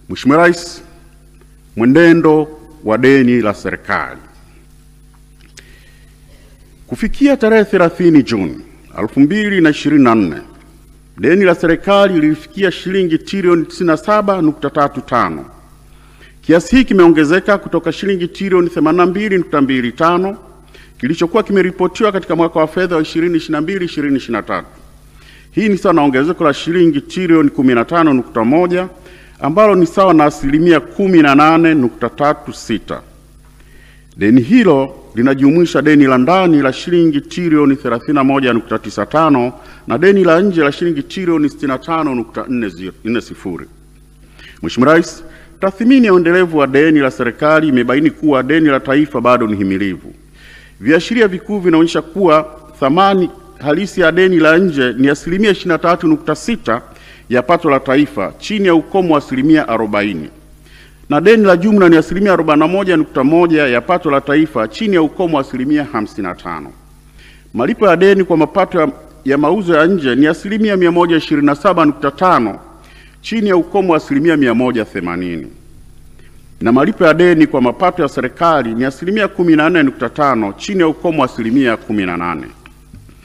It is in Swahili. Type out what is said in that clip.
Mheshimiwa Rais, mwenendo wa deni la serikali. Kufikia tarehe 30 Juni 2024, deni la serikali lilifikia shilingi trilioni 97.35. Kiasi hiki kimeongezeka kutoka shilingi trilioni 82.25 kilichokuwa kimeripotiwa katika mwaka wa fedha wa 2022/2023. Hii ni sawa na ongezeko la shilingi trilioni 15.1 ambalo ni sawa na asilimia 18.36. Deni hilo linajumuisha deni la ndani la shilingi trilioni 31.95 na deni la nje la shilingi trilioni 65.40. Mheshimiwa Rais, tathmini ya uendelevu wa deni la serikali imebaini kuwa deni la taifa bado ni himilivu. Viashiria vikuu vinaonyesha kuwa thamani halisi ya deni la nje ni asilimia 23.6 ya pato la taifa, chini ya ukomo wa asilimia 40, na deni la jumla ni asilimia 41.1 ya pato la taifa, chini ya ukomo wa asilimia 55. Malipo ya deni kwa mapato ya mauzo ya nje ni asilimia 127.5, chini ya ukomo wa asilimia 180, na malipo ya deni kwa mapato ya serikali ni asilimia 14.5, chini ya ukomo wa asilimia 18.